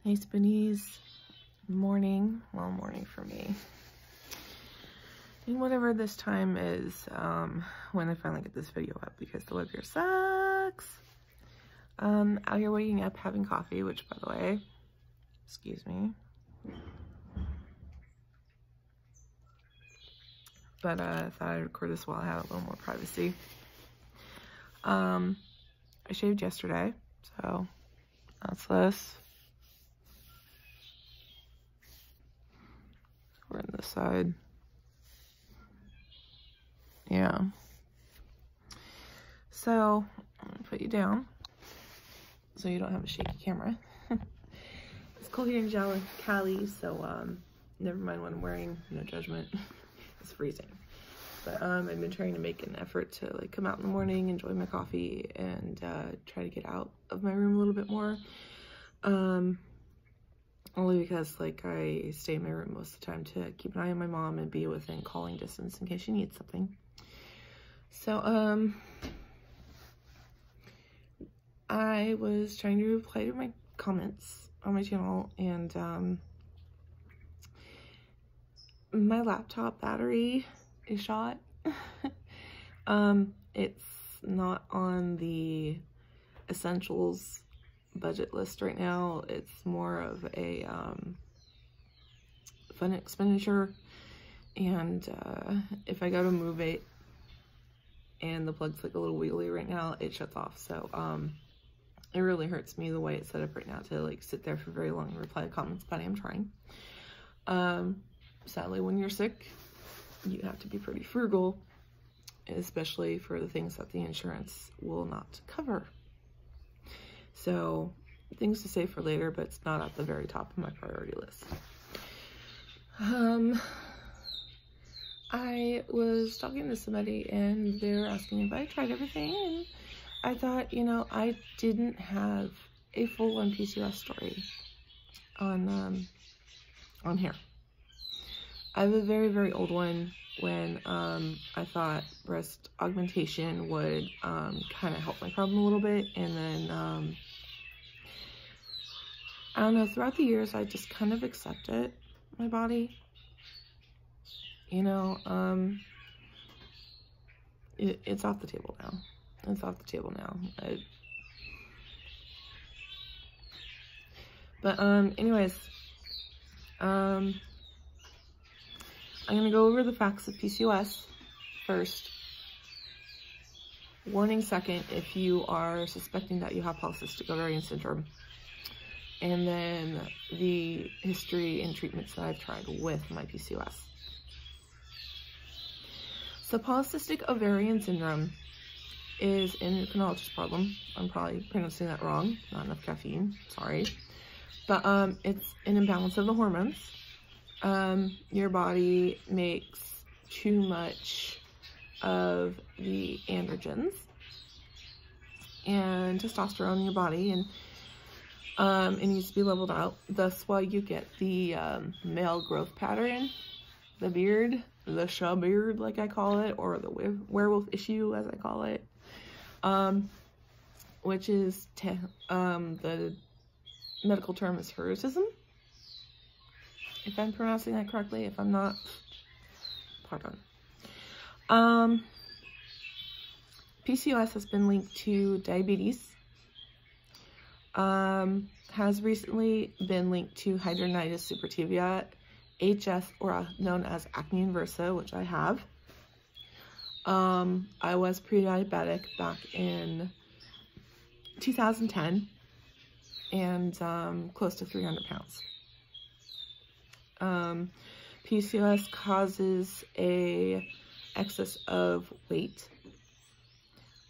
Hey Spinnies, morning, well, morning for me. And whatever this time is, when I finally get this video up, because the web here sucks. Out here waking up, having coffee, which, by the way, excuse me. But I thought I'd record this while I had a little more privacy. I shaved yesterday, so that's this. We're on this side. Yeah. So, I'm gonna put you down so you don't have a shaky camera. It's cold here in Cali, so never mind what I'm wearing, no judgment. It's freezing. But I've been trying to make an effort to like come out in the morning, enjoy my coffee, and try to get out of my room a little bit more. Only because like I stay in my room most of the time to keep an eye on my mom and be within calling distance in case she needs something. So I was trying to reply to my comments on my channel, and my laptop battery is shot. It's not on the essentials budget list right now. It's more of a fun expenditure, and if I go to move it and the plug's like a little wiggly right now, it shuts off. So it really hurts me the way it's set up right now to like sit there for very long and reply to comments, but I am trying. Sadly, when you're sick, you have to be pretty frugal, especially for the things that the insurance will not cover. So, things to say for later, but it's not at the very top of my priority list. I was talking to somebody and they were asking if I tried everything, and I thought, you know, I didn't have a full-on PCOS story on here. I have a very, very old one when I thought breast augmentation would kind of help my problem a little bit, and then I don't know, throughout the years I just kind of accepted my body, you know. It's off the table now. It's off the table now. But anyways, I'm gonna go over the facts of PCOS first. Warning second if you are suspecting that you have polycystic ovarian syndrome. And then the history and treatments that I've tried with my PCOS. So polycystic ovarian syndrome is an endocrinologist problem. I'm probably pronouncing that wrong. Not enough caffeine, sorry. But it's an imbalance of the hormones. Your body makes too much of the androgens and testosterone in your body, and it needs to be leveled out. That's why you get the male growth pattern, the beard, the shaw beard like I call it, or the werewolf issue as I call it, which is the medical term is hirsutism, if I'm pronouncing that correctly. If I'm not, pardon. PCOS has been linked to diabetes, has recently been linked to hidradenitis suppurativa, HS, or known as acne inversa, which I have. I was pre-diabetic back in 2010 and close to 300 pounds. PCOS causes a excess of weight.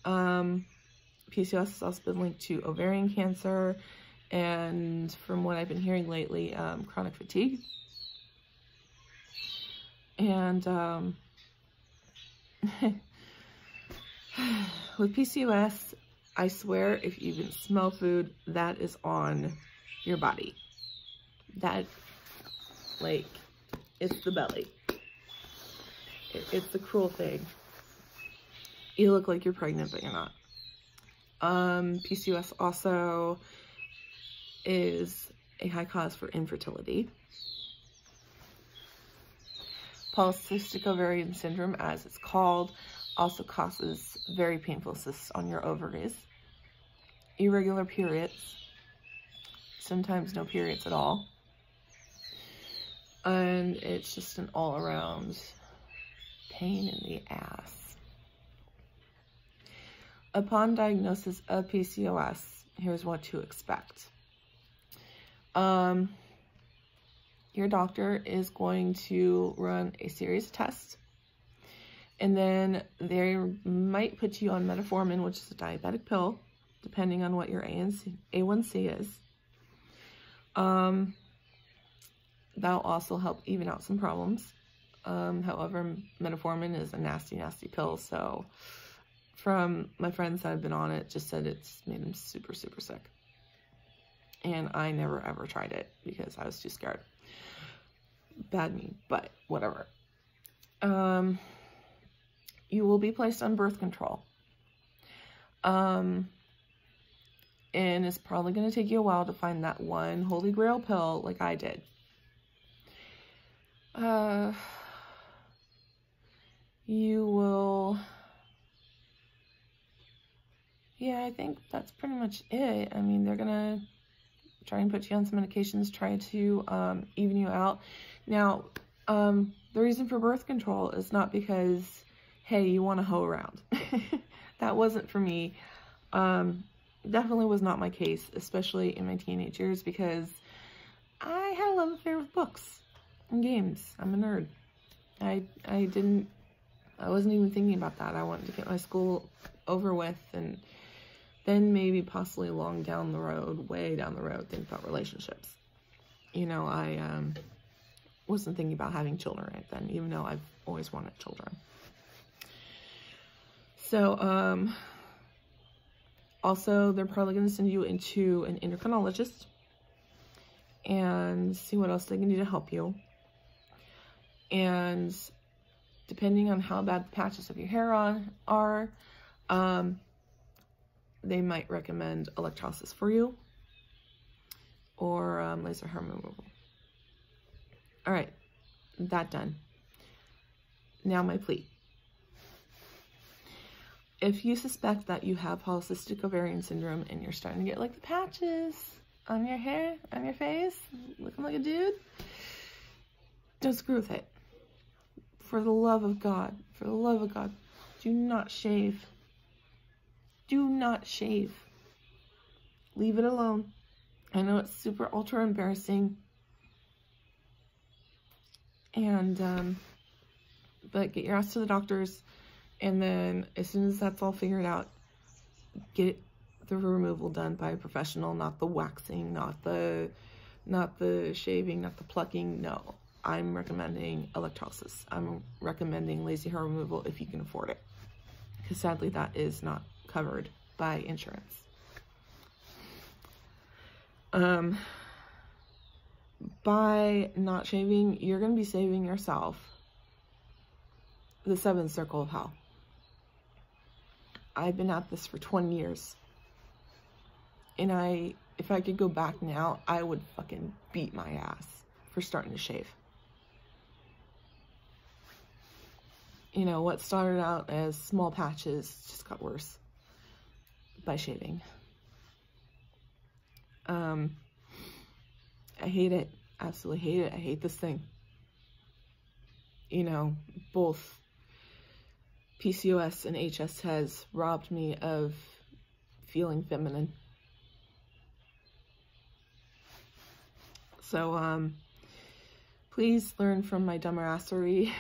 PCOS has also been linked to ovarian cancer, and from what I've been hearing lately, chronic fatigue. And with PCOS, I swear if you even smell food that is on your body, that, like, it's the belly. It's the cruel thing. You look like you're pregnant, but you're not. PCOS also is a high cause for infertility. Polycystic ovarian syndrome, as it's called, also causes very painful cysts on your ovaries. Irregular periods, sometimes no periods at all. And it's just an all-around pain in the ass. Upon diagnosis of PCOS, here's what to expect. Your doctor is going to run a series of tests, and then they might put you on metformin, which is a diabetic pill, depending on what your A1C is. That'll also help even out some problems. However, metformin is a nasty, nasty pill, so from my friends that have been on it, just said it's made them super, super sick. And I never ever tried it because I was too scared. Bad me, but whatever. You will be placed on birth control. And it's probably going to take you a while to find that one holy grail pill like I did. You will... Yeah, I think that's pretty much it. I mean, they're going to try and put you on some medications, try to even you out. Now, the reason for birth control is not because, hey, you want to hoe around. That wasn't for me. Definitely was not my case, especially in my teenage years, because I had a love affair with books and games. I'm a nerd. I wasn't even thinking about that. I wanted to get my school over with, and then maybe possibly long down the road, way down the road, think about relationships. You know, I wasn't thinking about having children right then, even though I've always wanted children. So, also, they're probably going to send you into an endocrinologist and see what else they can do to help you. And depending on how bad the patches of your hair are, they might recommend electrolysis for you or laser hair removal. All right, that done. Now my plea. If you suspect that you have polycystic ovarian syndrome and you're starting to get like the patches on your hair, on your face, looking like a dude, don't screw with it. For the love of God, do not shave. Do not shave. Leave it alone. I know it's super ultra embarrassing. And, but get your ass to the doctors. And then as soon as that's all figured out, get the removal done by a professional, not the waxing, not the shaving, not the plucking. No, I'm recommending electrolysis. I'm recommending lazy hair removal if you can afford it. Because sadly that is not covered by insurance. By not shaving, you're going to be saving yourself the 7th circle of hell. I've been at this for 20 years. And if I could go back now, I would fucking beat my ass for starting to shave. You know, what started out as small patches just got worse by shaving. I hate it. Absolutely hate it. I hate this thing. You know, both PCOS and HS has robbed me of feeling feminine. So, please learn from my dumbassery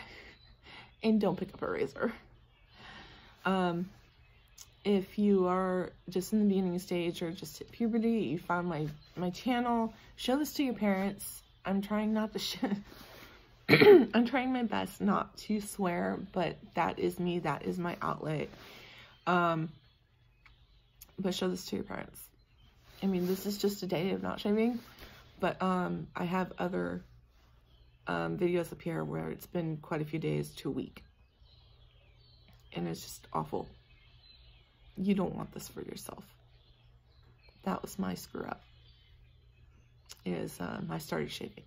and don't pick up a razor. If you are just in the beginning stage or just hit puberty, you found my channel, show this to your parents. I'm trying not to I'm trying my best not to swear, but that is me. That is my outlet. But show this to your parents. I mean, this is just a day of not shaving, but I have other videos up here where it's been quite a few days to a week. And it's just awful. You don't want this for yourself. That was my screw up. is I started shaving.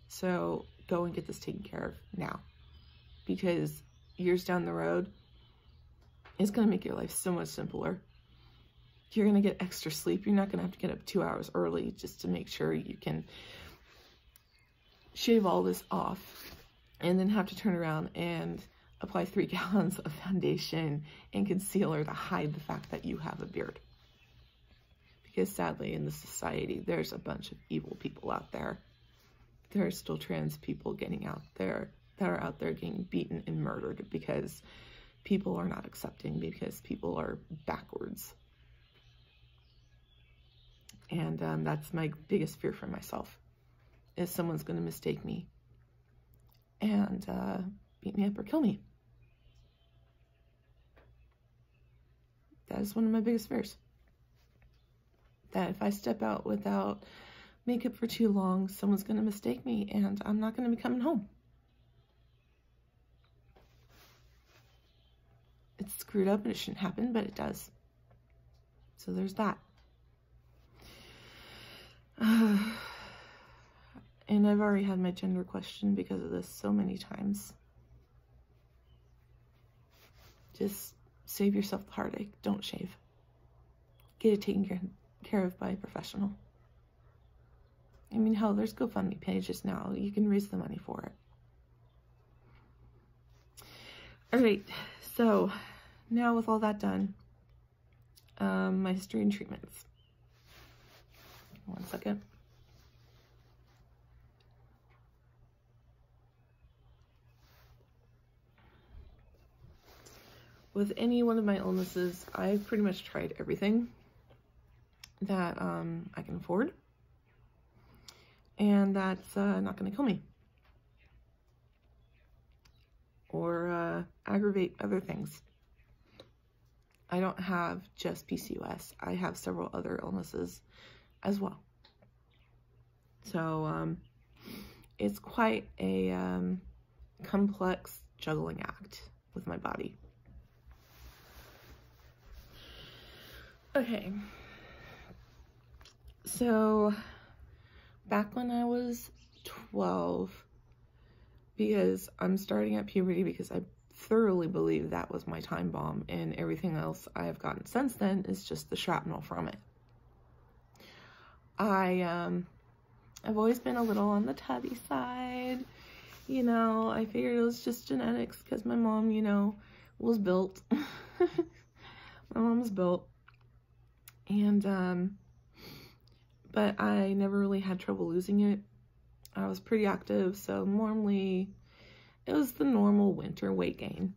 So go and get this taken care of now, because years down the road, it's going to make your life so much simpler. You're going to get extra sleep. You're not going to have to get up 2 hours early just to make sure you can shave all this off, and then have to turn around and apply 3 gallons of foundation and concealer to hide the fact that you have a beard. Because sadly, in this society, there's a bunch of evil people out there. There are still trans people getting out there, that are out there getting beaten and murdered because people are not accepting, because people are backwards. And that's my biggest fear for myself, is someone's going to mistake me and beat me up or kill me. That is one of my biggest fears. That if I step out without makeup for too long, someone's going to mistake me and I'm not going to be coming home. It's screwed up and it shouldn't happen, but it does. So there's that. And I've already had my gender questioned because of this so many times. Just save yourself the heartache. Don't shave. Get it taken care of by a professional. I mean, hell, there's GoFundMe pages now. You can raise the money for it. Alright, so now with all that done, my history and treatments. 1 second. With any one of my illnesses, I've pretty much tried everything that I can afford, and that's not going to kill me or aggravate other things. I don't have just PCOS. I have several other illnesses as well. So it's quite a complex juggling act with my body. Okay, so back when I was 12, because I'm starting at puberty, because I thoroughly believe that was my time bomb, and everything else I have gotten since then is just the shrapnel from it. I've always been a little on the tubby side, you know. I figured it was just genetics because my mom, you know, was built. My mom was built. And, but I never really had trouble losing it. I was pretty active, so normally it was the normal winter weight gain.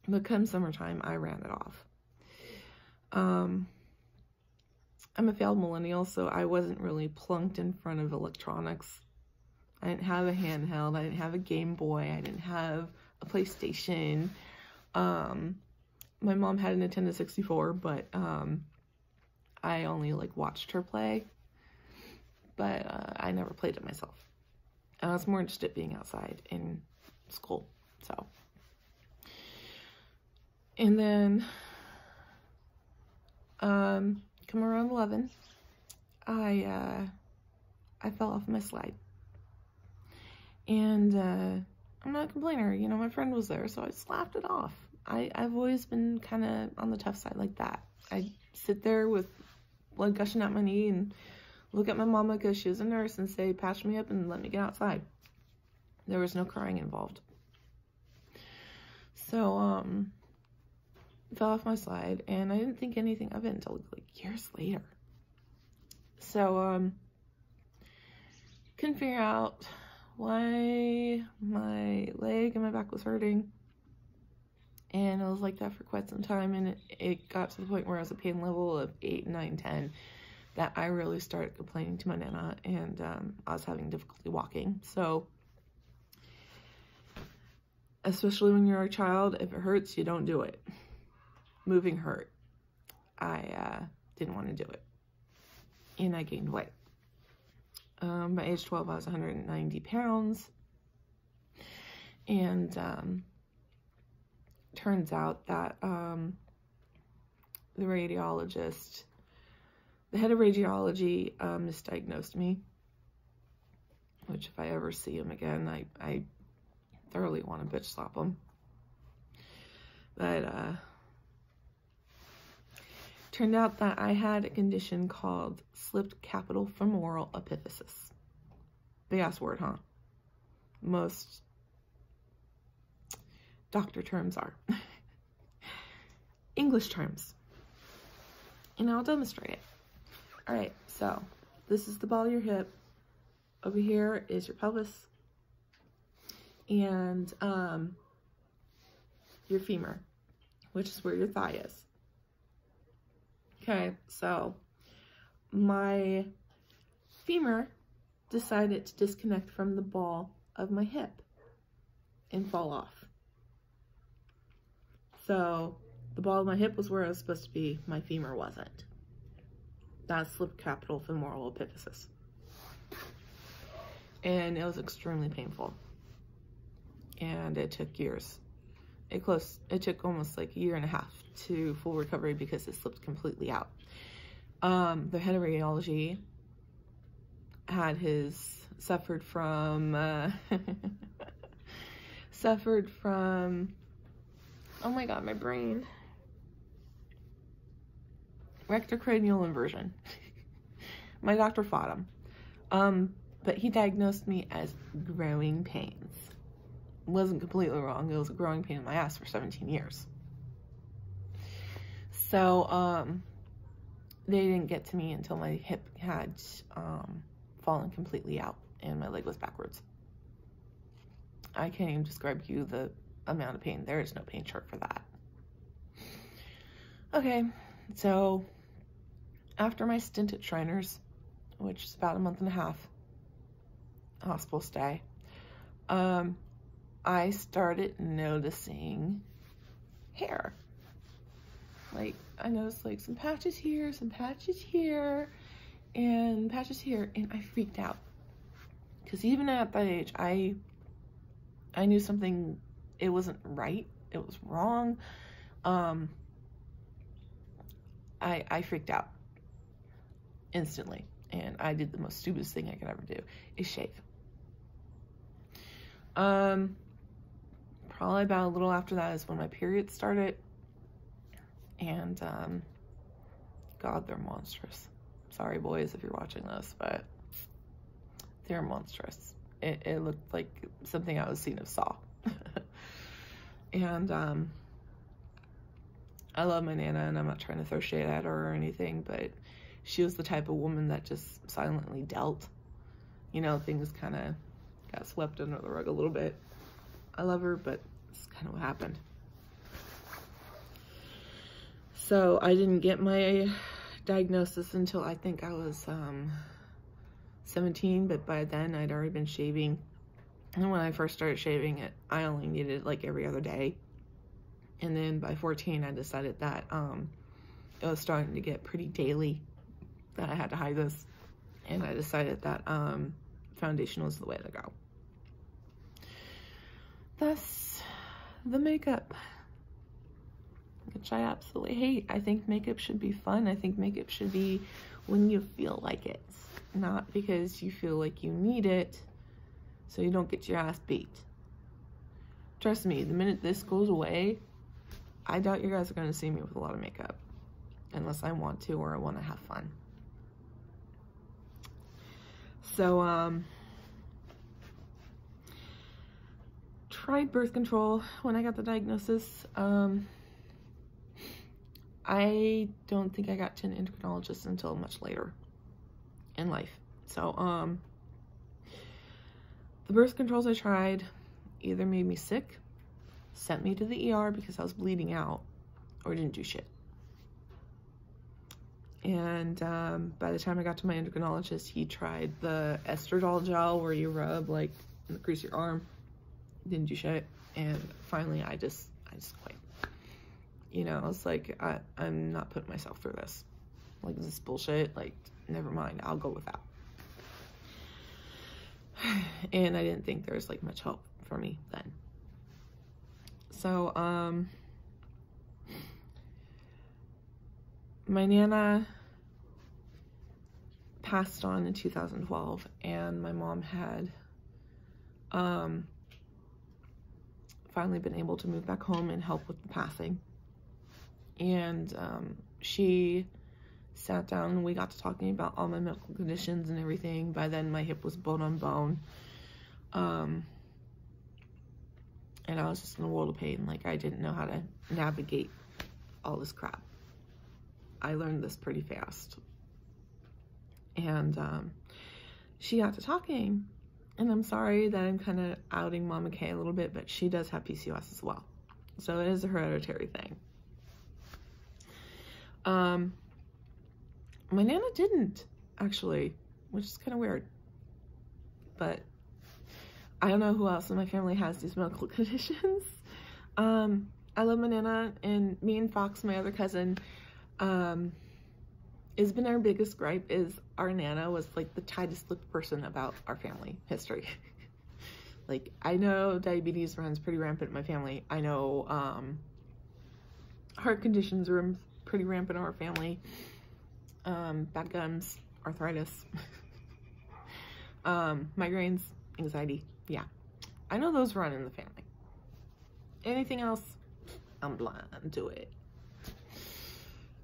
But come summertime, I ran it off. I'm a failed millennial, so I wasn't really plunked in front of electronics. I didn't have a handheld, I didn't have a Game Boy, I didn't have a PlayStation. My mom had a Nintendo 64, but, I only like watched her play, but I never played it myself. I was more interested in being outside in school. So, and then come around 11, I fell off my slide, and I'm not a complainer. You know, my friend was there, so I just laughed it off. I've always been kind of on the tough side like that. I sit there with blood gushing out my knee and look at my mama, because she was a nurse, and say, patch me up and let me get outside. There was no crying involved. So, fell off my slide, and I didn't think anything of it until like years later. So, couldn't figure out why my leg and my back was hurting. And I was like that for quite some time, and it got to the point where I was a pain level of 8, 9, 10, that I really started complaining to my nana, and I was having difficulty walking. So, especially when you're a child, if it hurts, you don't do it. Moving hurt. I didn't want to do it, and I gained weight. By age 12, I was 190 pounds, and turns out that the radiologist The head of radiology misdiagnosed me, which if I ever see him again, I thoroughly want to bitch slap him. But turned out that I had a condition called slipped capital femoral epiphysis. Big ass word, huh? Most doctor terms are. English terms. And I'll demonstrate it. Alright, so this is the ball of your hip. Over here is your pelvis. And your femur, which is where your thigh is. Okay, so my femur decided to disconnect from the ball of my hip and fall off. So the ball of my hip was where I was supposed to be, my femur wasn't. That's slipped capital femoral epiphysis. And it was extremely painful. And it took years. It took almost like a year and a half to full recovery because it slipped completely out. The head of radiology had suffered from, oh my God, my brain. Rectocranial inversion. My doctor fought him. But he diagnosed me as growing pains. Wasn't completely wrong. It was a growing pain in my ass for 17 years. So, they didn't get to me until my hip had fallen completely out and my leg was backwards. I can't even describe to you the amount of pain. There is no pain chart for that. Okay, so after my stint at Shriners, which is about a month and a half, hospital stay, I started noticing hair. Like, I noticed like some patches here, and patches here, and I freaked out. Because even at that age, I knew something, it wasn't right, it was wrong. I freaked out instantly, and I did the most stupidest thing I could ever do, is shave. Probably about a little after that is when my period started, and God, they're monstrous. Sorry boys if you're watching this, but they're monstrous. It looked like something I was seen of Saw. And I love my Nana, and I'm not trying to throw shade at her or anything, but she was the type of woman that just silently dealt. You know, things kind of got swept under the rug a little bit. I love her, but it's kind of what happened. So I didn't get my diagnosis until I think I was 17, but by then I'd already been shaving. And when I first started shaving it, I only needed it like every other day. And then by 14, I decided that it was starting to get pretty daily, that I had to hide this. And I decided that foundation was the way to go. Thus, the makeup, which I absolutely hate. I think makeup should be fun. I think makeup should be when you feel like it, not because you feel like you need it, so you don't get your ass beat. Trust me, the minute this goes away, I doubt you guys are going to see me with a lot of makeup, unless I want to or I want to have fun. So, tried birth control when I got the diagnosis. I don't think I got to an endocrinologist until much later in life. So, the birth controls I tried either made me sick, sent me to the ER because I was bleeding out, or didn't do shit. And by the time I got to my endocrinologist, he tried the estradiol gel where you rub like in the crease of your arm. Didn't do shit. And finally I just quit. You know, I was like, I'm not putting myself through this. Like, this bullshit, like, never mind, I'll go with that. And I didn't think there was like much help for me then. So, my Nana passed on in 2012, and my mom had finally been able to move back home and help with the passing. And she sat down and we got to talking about all my medical conditions and everything. By then my hip was bone on bone. And I was just in a world of pain. Like, I didn't know how to navigate all this crap. I learned this pretty fast. And she got to talking, and I'm sorry that I'm kind of outing Mama Kay a little bit, but she does have PCOS as well. So it is a hereditary thing. My Nana didn't, actually, which is kind of weird. But I don't know who else in my family has these medical conditions. I love my Nana, and me and Fox, my other cousin, it's been our biggest gripe is our Nana was like the tightest lipped person about our family history. Like, I know diabetes runs pretty rampant in my family. I know heart conditions run pretty rampant in our family. Bad gums, arthritis, migraines, anxiety. Yeah, I know those run in the family. Anything else, I'm blind to it.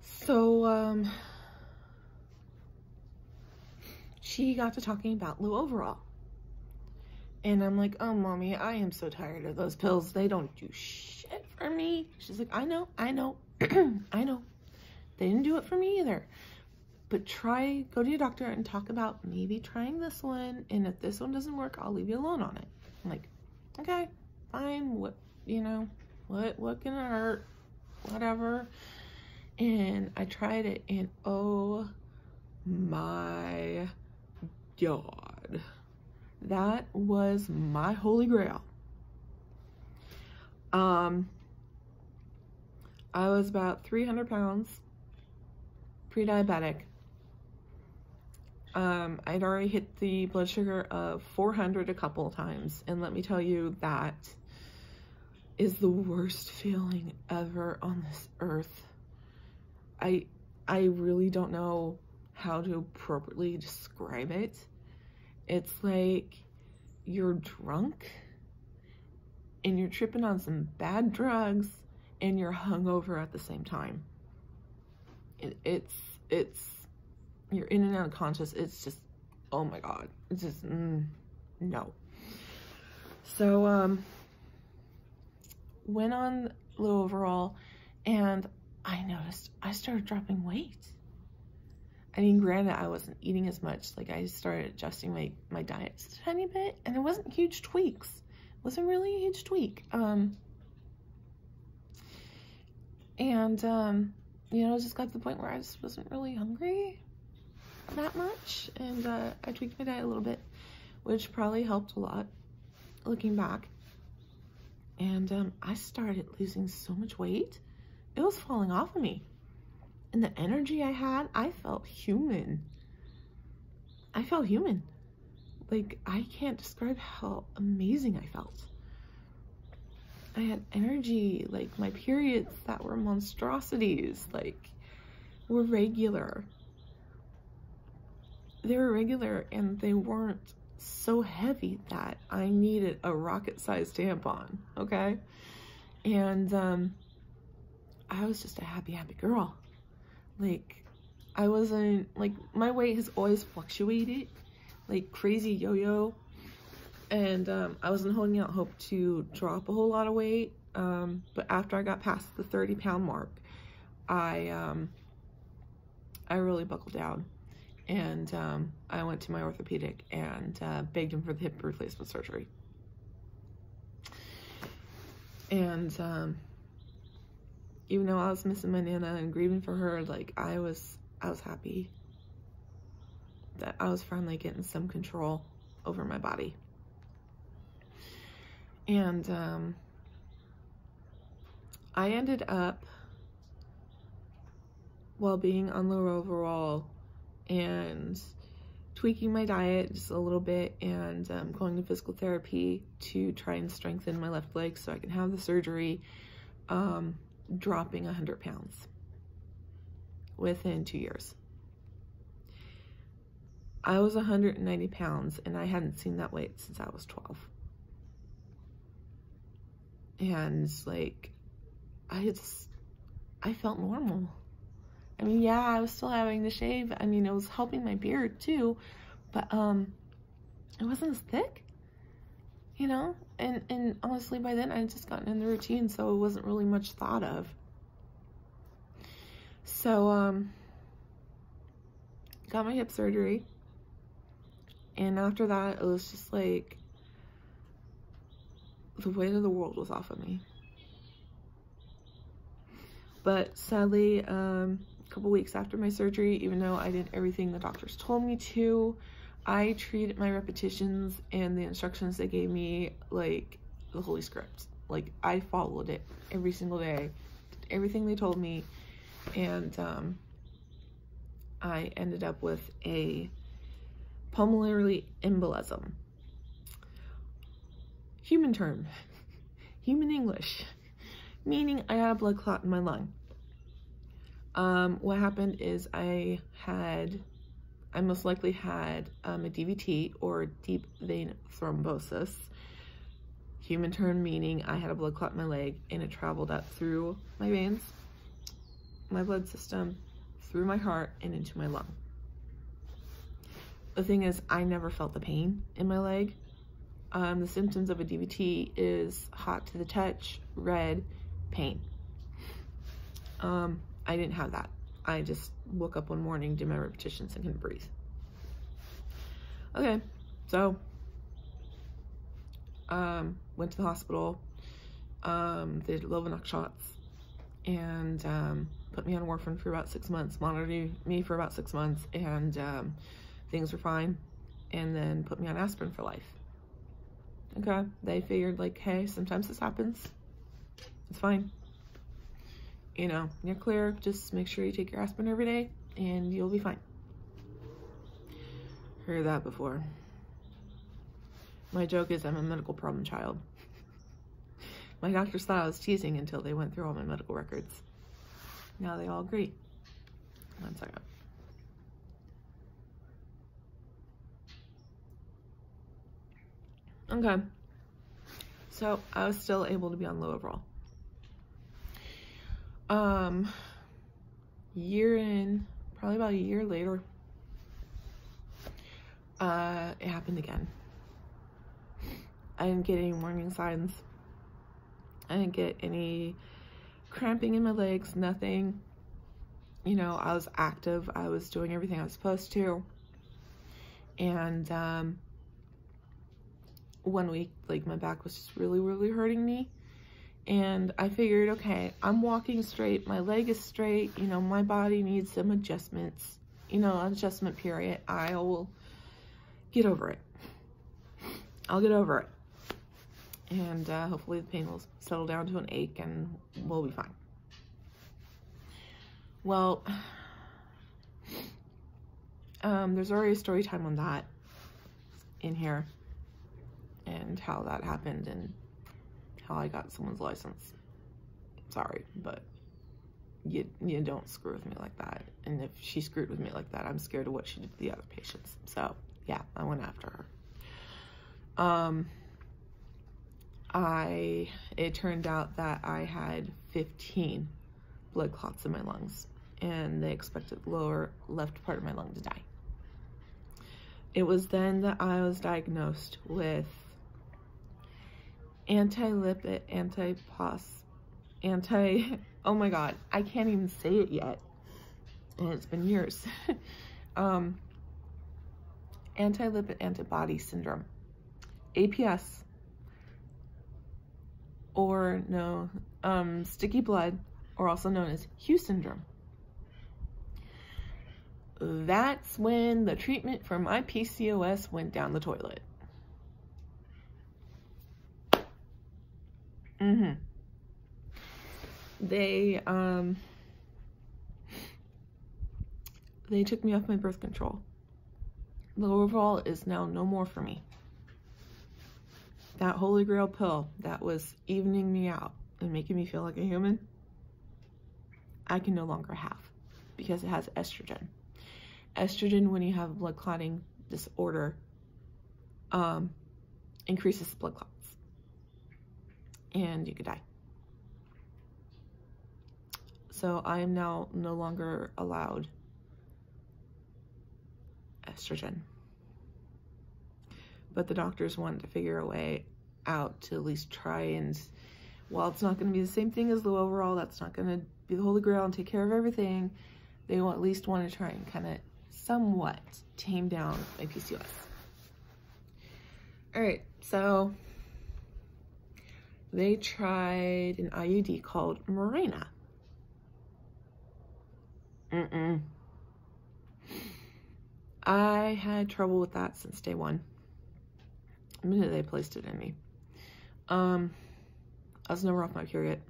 So, she got to talking about Lou overall. And I'm like, oh, Mommy, I am so tired of those pills. They don't do shit for me. She's like, I know, I know, I know. They didn't do it for me either. But go to your doctor and talk about maybe trying this one. And if this one doesn't work, I'll leave you alone on it. I'm like, okay, fine. What, you know, what can it hurt? Whatever. And I tried it, and oh my God, that was my holy grail. I was about 300 pounds, pre-diabetic. I'd already hit the blood sugar of 400 a couple of times, and let me tell you, that is the worst feeling ever on this earth. I really don't know how to appropriately describe it. It's like you're drunk and you're tripping on some bad drugs and you're hungover at the same time. It's you're in and out of conscious. It's just, oh my God, it's just no. So went on low overall, and I noticed I started dropping weight. I mean, granted, I wasn't eating as much. Like, I started adjusting my diet just a tiny bit, and it wasn't huge tweaks. It wasn't really a huge tweak. You know, it just got to the point where I just wasn't really hungry that much, and I tweaked my diet a little bit, which probably helped a lot, looking back. And I started losing so much weight. It was falling off of me. And the energy I had, I felt human. I felt human. Like, I can't describe how amazing I felt. I had energy. Like, my periods that were monstrosities, like, were regular. They were regular, and they weren't so heavy that I needed a rocket-sized tampon, okay? And I was just a happy girl. Like, I wasn't, like, my weight has always fluctuated, like crazy yo-yo, and I wasn't holding out hope to drop a whole lot of weight, but after I got past the 30-pound mark, I really buckled down, and I went to my orthopedic and begged him for the hip replacement surgery. And even though I was missing my Nana and grieving for her, like, I was happy that I was finally getting some control over my body. And I ended up, while being on low overall and tweaking my diet just a little bit, and going to physical therapy to try and strengthen my left leg so I can have the surgery, dropping 100 pounds within 2 years. I was 190 pounds, and I hadn't seen that weight since I was 12. And like, I felt normal. I mean, yeah, I was still having to shave. I mean, it was helping my beard too, but it wasn't as thick, you know? And honestly, by then I had just gotten in the routine, so it wasn't really much thought of. So, got my hip surgery. And after that, it was just like, the weight of the world was off of me. But sadly, a couple weeks after my surgery, even though I did everything the doctors told me to, I treated my repetitions and the instructions they gave me like the Holy Script. Like, I followed it every single day, did everything they told me, and I ended up with a pulmonary embolism. Human term, human English, meaning I had a blood clot in my lung. What happened is I most likely had a DVT, or deep vein thrombosis. Human term meaning I had a blood clot in my leg, and it traveled up through my veins, my blood system, through my heart, and into my lung. The thing is, I never felt the pain in my leg. The symptoms of a DVT is hot to the touch, red, pain. I didn't have that. I just woke up one morning, did my repetitions, and couldn't breathe. Okay, so went to the hospital, did Lwci shots, and put me on warfarin for about 6 months, monitored me for about 6 months, and things were fine, and then put me on aspirin for life. Okay, they figured like, hey, sometimes this happens, it's fine. You know, you're clear, just make sure you take your aspirin every day and you'll be fine. Heard that before. My joke is I'm a medical problem child. My doctors thought I was teasing until they went through all my medical records. Now they all agree. 1 second. Okay, so I was still able to be on low overall. Year in, probably about a year later, it happened again. I didn't get any warning signs. I didn't get any cramping in my legs, nothing. You know, I was active. I was doing everything I was supposed to. And, 1 week, like, my back was just really, really hurting me. And I figured, okay, I'm walking straight, my leg is straight, you know, my body needs some adjustments, you know, adjustment period. I will get over it. I'll get over it. And hopefully the pain will settle down to an ache and we'll be fine. Well, there's already a story time on that in here, and how that happened, and how I got someone's license. Sorry, but you don't screw with me like that. And if she screwed with me like that, I'm scared of what she did to the other patients. So yeah, I went after her. It turned out that I had 15 blood clots in my lungs, and they expected the lower left part of my lung to die. It was then that I was diagnosed with anti-lipid, oh my god, I can't even say it yet, and it's been years. Anti-lipid antibody syndrome, APS, or no, sticky blood, or also known as Hugh syndrome. That's when the treatment for my PCOS went down the toilet. They took me off my birth control. Low overall is now no more for me. That holy grail pill that was evening me out and making me feel like a human, I can no longer have, because it has estrogen. Estrogen, when you have blood clotting, disorder increases blood clots, and you could die. So I am now no longer allowed estrogen. But the doctors wanted to figure a way out to at least try and, while it's not going to be the same thing as Lwci overall, that's not going to be the holy grail and take care of everything, they at least want to try and kind of somewhat tame down my PCOS. Alright, so they tried an IUD called Mirena. I had trouble with that since day one. The minute they placed it in me. I was never off my period.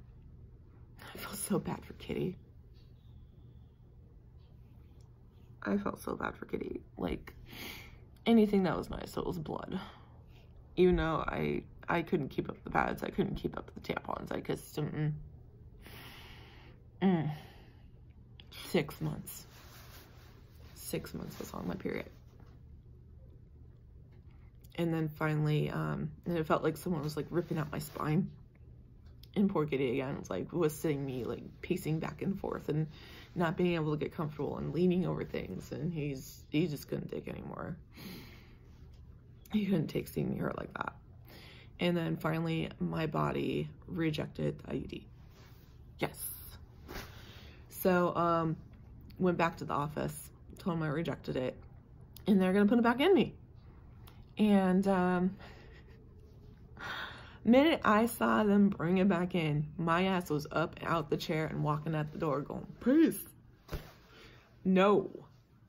I felt so bad for Kitty. I felt so bad for Kitty. Like, anything that was nice, so it was blood. Even though I couldn't keep up the pads, I couldn't keep up the tampons. I just, 6 months. 6 months was on my period. And then finally, and it felt like someone was like ripping out my spine. And poor Kitty again was sitting me like pacing back and forth and not being able to get comfortable and leaning over things. And he just couldn't take anymore. He couldn't take seeing me hurt like that. And then finally, my body rejected the IUD. Yes. So, went back to the office, told them I rejected it, and they're gonna put it back in me. And minute I saw them bring it back in, my ass was up out the chair and walking out the door going, peace. No,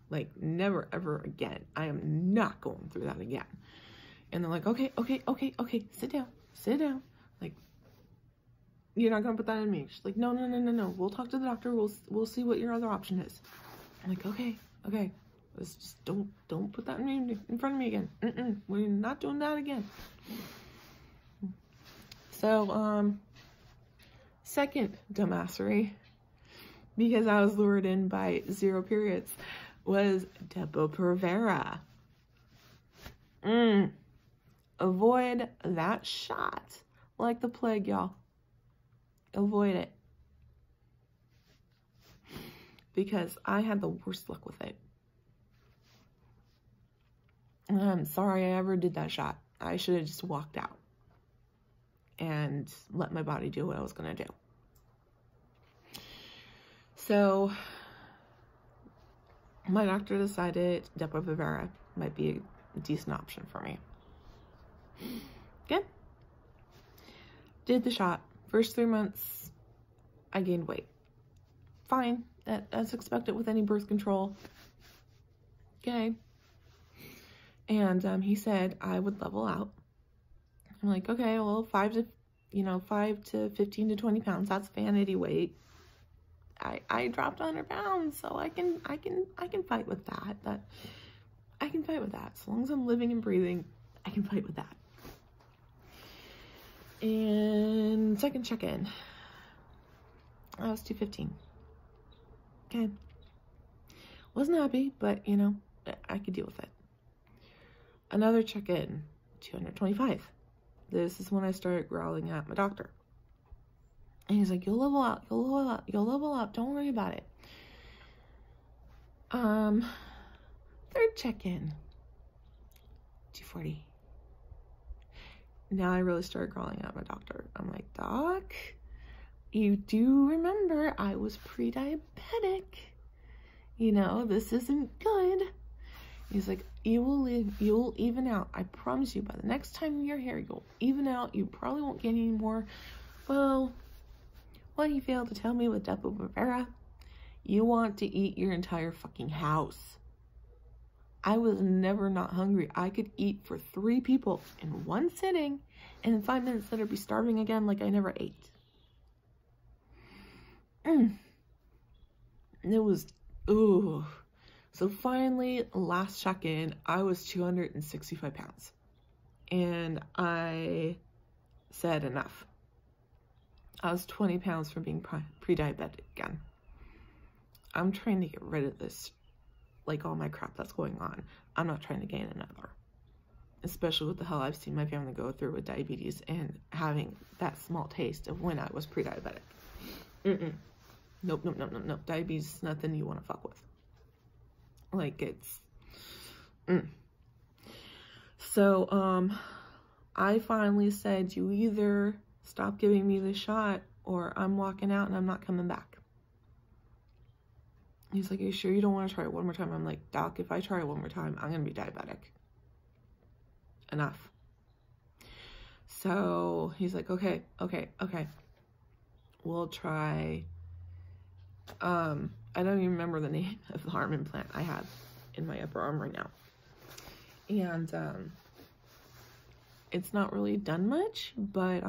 like never ever again. I am not going through that again. And they're like, okay, sit down. Like, you're not gonna put that in me. She's like, no. We'll talk to the doctor. We'll see what your other option is. I'm like, okay. Just don't put that in front of me again. We're not doing that again. So, second dumbassery, because I was lured in by 0 periods, was Depo-Provera. Avoid that shot like the plague, y'all. Avoid it. Because I had the worst luck with it. And I'm sorry I ever did that shot. I should have just walked out and let my body do what I was going to do. So, my doctor decided Depo-Provera might be a decent option for me. Good. Did the shot. First 3 months, I gained weight. Fine. That's expected with any birth control. Okay. And he said I would level out. I'm like, okay, well, 5 to 15 to 20 pounds. That's vanity weight. I dropped 100 pounds, so I can fight with that. I can fight with that. As long as I'm living and breathing, I can fight with that. And second check-in, I was 215. Okay. Wasn't happy, but, you know, I could deal with it. Another check-in, 225. This is when I started growling at my doctor. And he's like, you'll level out, don't worry about it. Third check-in, 240. Now I really started growling at my doctor. I'm like, Doc, you do remember I was pre-diabetic. You know, this isn't good. He's like, you'll even out. I promise you, by the next time you're here, you'll even out. You probably won't get any more. Well, what he failed to tell me with Depo-Provera, you want to eat your entire fucking house. I was never not hungry. I could eat for 3 people in one sitting, and in 5 minutes later be starving again like I never ate. It was, ooh. So finally, last check-in, I was 265 pounds. And I said enough. I was 20 pounds from being pre-diabetic again. I'm trying to get rid of this, like all my crap that's going on. I'm not trying to gain another. Especially with the hell I've seen my family go through with diabetes and having that small taste of when I was pre-diabetic. Nope, nope, nope, nope, nope. Diabetes is nothing you want to fuck with. Like, it's... So, I finally said, you either stop giving me the shot or I'm walking out and I'm not coming back. He's like, are you sure you don't want to try it one more time? I'm like, Doc, if I try it one more time, I'm going to be diabetic. Enough. So he's like, okay. We'll try, I don't even remember the name of the arm implant I have in my upper arm right now. And, it's not really done much, but,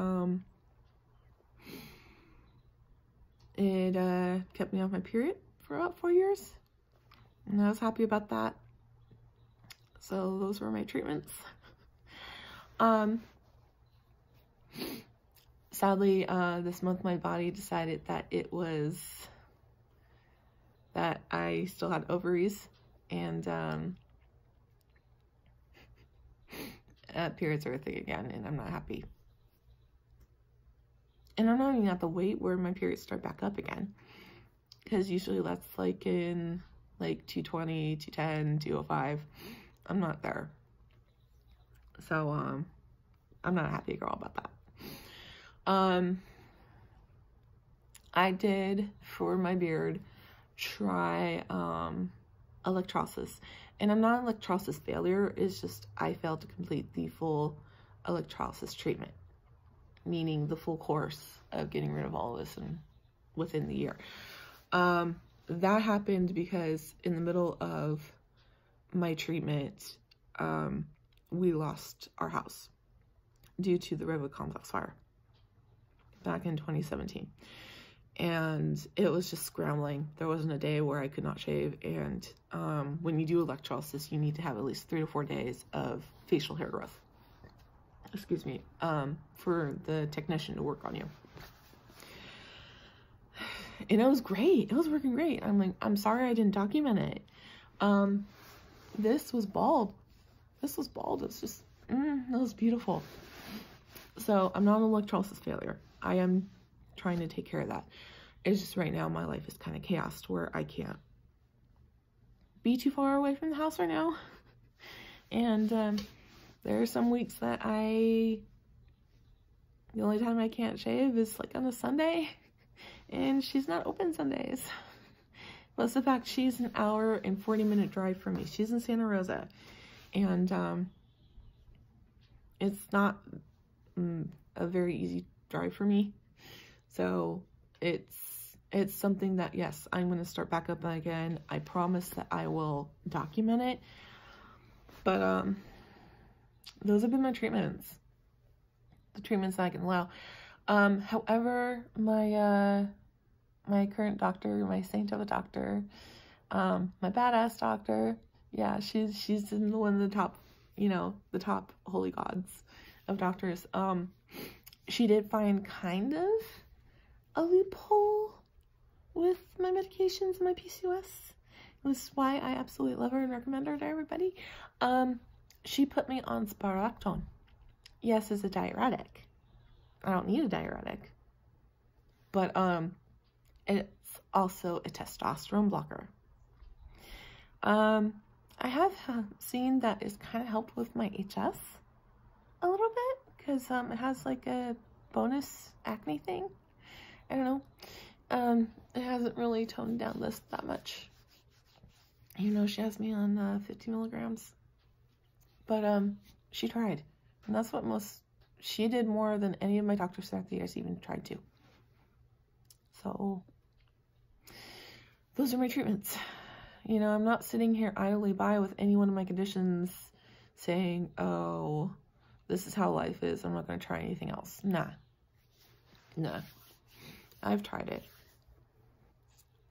it, kept me off my period for about 4 years. And I was happy about that. So those were my treatments. Sadly, this month my body decided that that I still had ovaries, and, periods are a thing again, and I'm not happy. And I'm not even at the weight where my periods start back up again, because usually that's like in like 220, 210, 205. I'm not there. So, I'm not a happy girl about that. I did, for my beard, try, electrolysis. And I'm not an electrolysis failure, it's just I failed to complete the full electrolysis treatment. Meaning the full course of getting rid of all of this within the year. That happened because in the middle of my treatment, we lost our house due to the Redwood Complex fire back in 2017. And it was just scrambling. There wasn't a day where I could not shave. And when you do electrolysis, you need to have at least 3 to 4 days of facial hair growth. Excuse me, for the technician to work on you. And it was great. It was working great. I'm like, I'm sorry I didn't document it. This was bald. This was bald. It's just, it was beautiful. So I'm not an electrolysis failure. I am trying to take care of that. It's just right now my life is kind of chaos where I can't be too far away from the house right now. And there are some weeks that the only time I can't shave is like on a Sunday, and she's not open Sundays. Plus the fact she's an hour and 40-minute drive from me. She's in Santa Rosa, and it's not a very easy drive for me. So it's something that, yes, I'm going to start back up again. I promise that I will document it. But those have been my treatments. The treatments that I can allow. However, my current doctor, my saint of a doctor, my badass doctor, yeah, she's in one of the top, the top holy gods of doctors. She did find kind of a loophole with my medications and my PCOS. It was why I absolutely love her and recommend her to everybody. She put me on spironolactone. Yes, as a diuretic. I don't need a diuretic. But it's also a testosterone blocker. I have seen that it's kind of helped with my HS a little bit, because it has like a bonus acne thing. I don't know. It hasn't really toned down this that much. She has me on 50 milligrams. But she tried. And that's what she did more than any of my doctors throughout the years even tried to. So those are my treatments. I'm not sitting here idly by with any one of my conditions saying, oh, this is how life is, I'm not going to try anything else. Nah. I've tried it.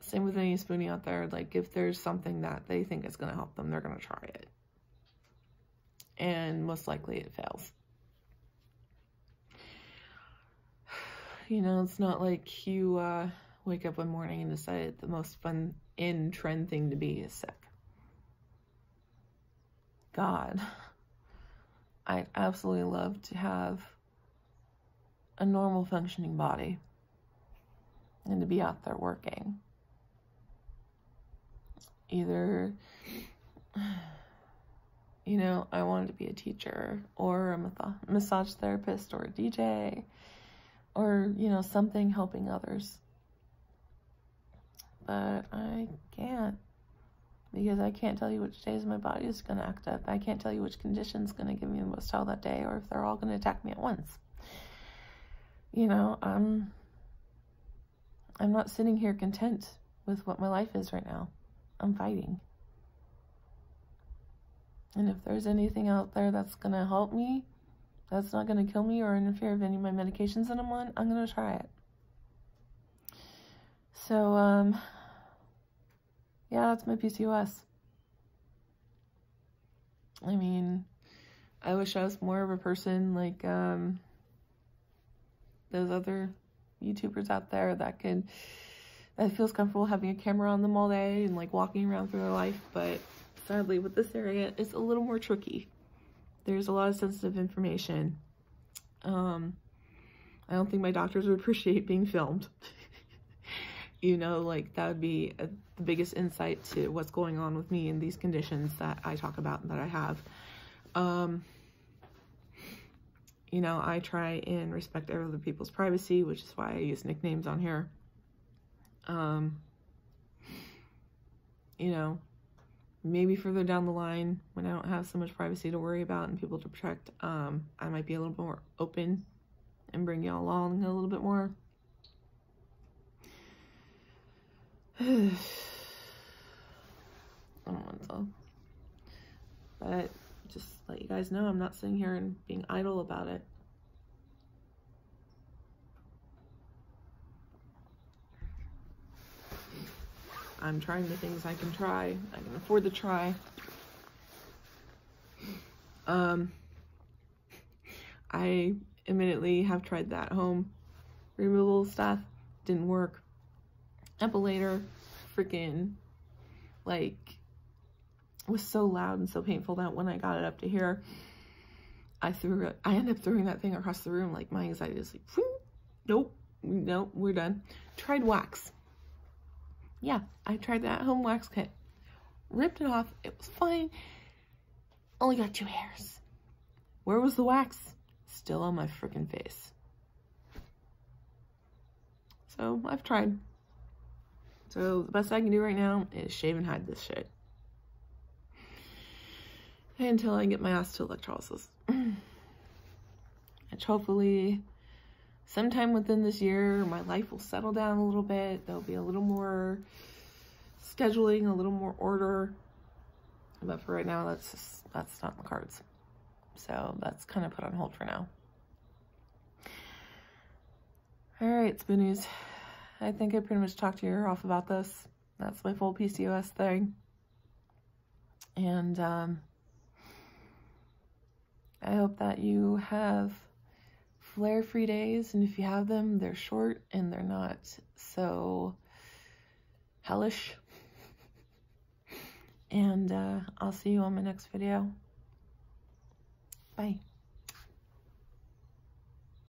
Same with any spoonie out there. Like, if there's something that they think is going to help them, they're going to try it. And most likely it fails. It's not like you wake up one morning and decide the most fun in-trend thing to be is sick. God, I'd absolutely love to have a normal functioning body and to be out there working. Either, you know, I wanted to be a teacher or a massage therapist or a DJ or, you know, something helping others. But I can't, because I can't tell you which days my body is going to act up. I can't tell you which condition's going to give me the most hell that day, or if they're all going to attack me at once. You know, I'm not sitting here content with what my life is right now. I'm fighting. And if there's anything out there that's going to help me, that's not going to kill me or interfere with any of my medications that I'm on, I'm going to try it. So, yeah, that's my PCOS. I mean, I wish I was more of a person like those other YouTubers out there that feels comfortable having a camera on them all day and like walking around through their life. But sadly, with this area, it's a little more tricky. There's a lot of sensitive information. I don't think my doctors would appreciate being filmed. You know, like that would be the biggest insight to what's going on with me and these conditions that I talk about and that I have. You know, I try and respect other people's privacy, which is why I use nicknames on here. You know, maybe further down the line, when I don't have so much privacy to worry about and people to protect, I might be a little bit more open and bring y'all along a little bit more. I don't want to, but just let you guys know I'm not sitting here and being idle about it. I'm trying the things I can try. I can afford to try. I admittedly have tried that home removal stuff. Didn't work. Epilator, freaking, like, was so loud and so painful that when I got it up to here, I ended up throwing that thing across the room. Like, my anxiety is like, nope, we're done. Tried wax. Yeah, I tried that home wax kit. Ripped it off. It was fine. Only got 2 hairs. Where was the wax? Still on my freaking face. So, I've tried. So, the best I can do right now is shave and hide this shit. Until I get my ass to electrolysis. Which hopefully, sometime within this year, my life will settle down a little bit. There'll be a little more scheduling, a little more order. But for right now, that's not in the cards. So, that's kind of put on hold for now. Alright, Spoonies. I think I pretty much talked your ear off about this. That's my full PCOS thing. And I hope that you have flare-free days. And if you have them, they're short and they're not so hellish. And I'll see you on my next video. Bye.